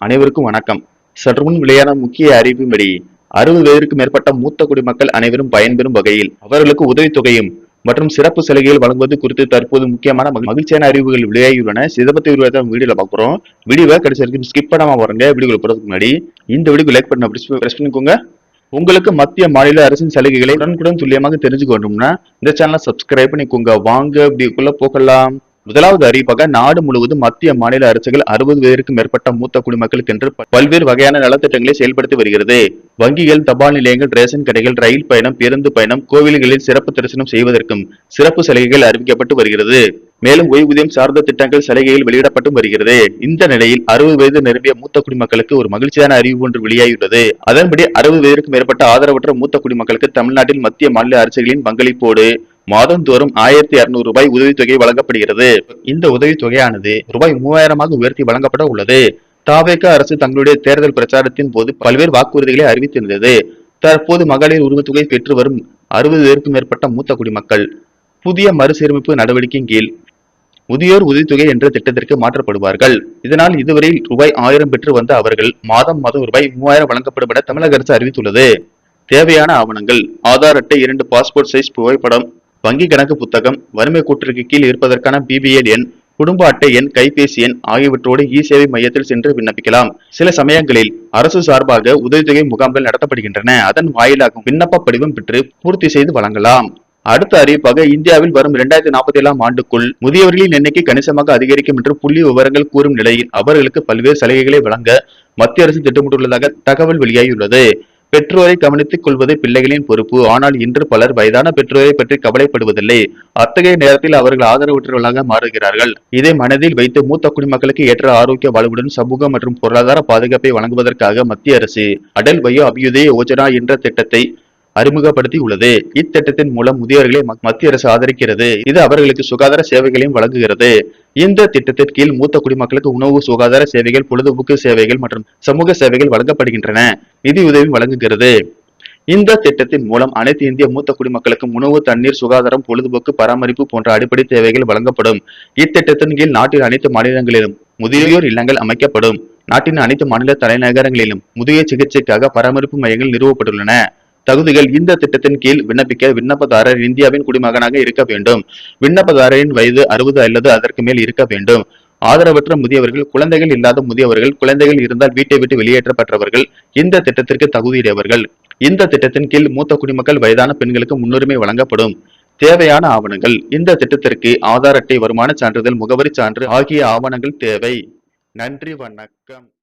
அனைவருக்கும் வணக்கம். சற்றுமுன் வெளியான முக்கிய அறிவின்படி 60 வயதிற்கு மேற்பட்ட மூத்த குடிமக்கள் அனைவரும் பயன்பெறும் வகையில் அவர்களுக்கு உதவித்தொகையும் மற்றும் சிறப்பு சலுகைகள் வழங்குவது குறித்து தற்போது முக்கியமான மகிழ்ச்சியான அறிவுகள் வெளியாகியுள்ளன. இதை பத்தி வீடியோல பார்க்குறோம். வீடியோவை கடைசி வரைக்கும் ஸ்கிப் பண்ணாம பாருங்க. வீடியோக்குள்ள போறதுக்கு முன்னாடி இந்த வீடியோக்கு லைக் பண்ண பிரஸ் பண்ணிக்கோங்க. உங்களுக்கு மத்திய மாநில அரசின் சலுகைகளை உடனுக்குடன் துல்லியமாக தெரிஞ்சுக்க வேண்டும்னா இந்த சேனலை சப்ஸ்கிரைப் பண்ணிக்கோங்க. வாங்க வீடியோக்குள்ள போகலாம். முதலாவது அறிவிப்பாக நாடு முழுவதும் மத்திய மாநில அரசுகள் 60 வயதிற்கு மேற்பட்ட மூத்த குடிமக்களுக்கு என்று பல்வேறு வகையான நலத்திட்டங்களை செயல்படுத்தி வருகிறது. வங்கிகள், தபால் நிலையங்கள், ரேஷன் கடைகள், ரயில் பயணம், பேருந்து பயணம், கோவில்களில் சிறப்பு தரிசனம் செய்வதற்கும் சிறப்பு சலுகைகள் அறிவிக்கப்பட்டு வருகிறது. மேலும் ஓய்வூதியம் சார்ந்த திட்டங்கள் சலுகைகள் வெளியிடப்பட்டு வருகிறது. இந்த நிலையில் 60 வயது நிரம்பிய மூத்த குடிமக்களுக்கு ஒரு மகிழ்ச்சியான அறிவிப்பு ஒன்று வெளியாகியுள்ளது. அதன்படி 60 வயதிற்கு மேற்பட்ட ஆதரவற்ற மூத்த குடிமக்களுக்கு தமிழ்நாட்டில் மத்திய மாநில அரசுகளின் பங்களிப்போடு மாதந்தோறும் 1200 ரூபாய் உதவித்தொகை வழங்கப்படுகிறது. இந்த உதவித்தொகையானது ரூபாய் 3000 உயர்த்தி வழங்கப்பட உள்ளது. தாவேக அரசு தங்களுடைய தேர்தல் பிரச்சாரத்தின் போது பல்வேறு வாக்குறுதிகளை அறிவித்திருந்தது. தற்போது மகளிர் உரிமைத்தொகை பெற்று வரும் 60 வயதிற்கு மேற்பட்ட மூத்த குடிமக்கள் புதிய மறுசீரமைப்பு நடவடிக்கையின் கீழ் முதியோர் உதவித்தொகை என்ற திட்டத்திற்கு மாற்றப்படுவார்கள். இதனால் இதுவரை ரூபாய் 1000 பெற்று வந்த அவர்கள் மாதம் ரூபாய் 3000 வழங்கப்படும் என தமிழக அரசு அறிவித்துள்ளது. தேவையான ஆவணங்கள்: ஆதார் அட்டை, 2 பாஸ்போர்ட் சைஸ் புகைப்படம், வங்கி கணக்கு புத்தகம், வறுமை கூட்டிற்கு கீழ் இருப்பதற்கான பிபிஎல் எண், குடும்ப அட்டை எண், கைபேசி எண் ஆகியவற்றோடு இ-சேவை மையத்தில் சென்று விண்ணப்பிக்கலாம். சில சமயங்களில் அரசு சார்பாக உதவித்தொகை முகாம்கள் நடத்தப்படுகின்றன. அதன் வாயிலாக விண்ணப்ப படிவம் பெற்று பூர்த்தி செய்து வழங்கலாம். அடுத்த அறிவிப்பாக இந்தியாவில் வரும் 2047 ஆண்டுக்குள் முதியவர்களின் எண்ணிக்கை கணிசமாக அதிகரிக்கும் என்று புள்ளி விவரங்கள் கூறும் நிலையில் அவர்களுக்கு பல்வேறு சலுகைகளை வழங்க மத்திய அரசு திட்டமிட்டுள்ளதாக தகவல் வெளியாகியுள்ளது. பெற்றோரை கவனித்துக் கொள்வது பிள்ளைகளின் பொறுப்பு. ஆனால் இன்று பலர் வயதான பெற்றோரை பற்றி கவலைப்படுவதில்லை. அத்தகைய நேரத்தில் அவர்கள் ஆதரவற்றவர்களாக மாறுகிறார்கள். இதை மனதில் வைத்து மூத்த குடிமக்களுக்கு ஏற்ற ஆரோக்கிய வாழ்வுடன் சமூக மற்றும் பொருளாதார பாதுகாப்பை வழங்குவதற்காக மத்திய அரசு அடல் வயோ அபியுதய யோஜனா என்ற திட்டத்தை அறிமுகப்படுத்தி உள்ளது. இத்திட்டத்தின் மூலம் முதியோர்களை மத்திய அரசு ஆதரிக்கிறது. இது அவர்களுக்கு சுகாதார சேவைகளையும் வழங்குகிறது. இந்த திட்டத்தின் கீழ் மூத்த குடிமக்களுக்கு உணவு, சுகாதார சேவைகள், பொழுதுபோக்கு சேவைகள் மற்றும் சமூக சேவைகள் வழங்கப்படுகின்றன. நிதி உதவி வழங்குகிறது. இந்த திட்டத்தின் மூலம் அனைத்து இந்திய மூத்த குடிமக்களுக்கும் உணவு, தண்ணீர், சுகாதாரம், பொழுதுபோக்கு பராமரிப்பு போன்ற அடிப்படை தேவைகள் வழங்கப்படும். இத்திட்டத்தின் கீழ் நாட்டின் அனைத்து மாநிலங்களிலும் முதியோர் இல்லங்கள் அமைக்கப்படும். நாட்டின் அனைத்து மாநில தலைநகரங்களிலும் முதியோர் சிகிச்சைக்காக பராமரிப்பு மையங்கள் நிறுவப்பட்டுள்ளன. தகுதிகள்: இந்த திட்டத்தின் கீழ் விண்ணப்பிக்க விண்ணப்பதாரர் இந்தியாவின் குடிமகனாக இருக்க வேண்டும். விண்ணப்பதாரரின் வயது 60 அல்லது அதற்கு மேல் இருக்க வேண்டும். ஆதரவற்ற முதியவர்கள், குழந்தைகள் இல்லாத முதியவர்கள், குழந்தைகள் இருந்தால் வீட்டை விட்டு வெளியேற்றப்பட்டவர்கள் இந்த திட்டத்திற்கு தகுதியுடையவர்கள். இந்த திட்டத்தின் கீழ் மூத்த குடிமக்கள், வயதான பெண்களுக்கு முன்னுரிமை வழங்கப்படும். தேவையான ஆவணங்கள்: இந்த திட்டத்திற்கு ஆதார் அட்டை, வருமான சான்றிதழ், முகவரி சான்று ஆகிய ஆவணங்கள் தேவை. நன்றி, வணக்கம்.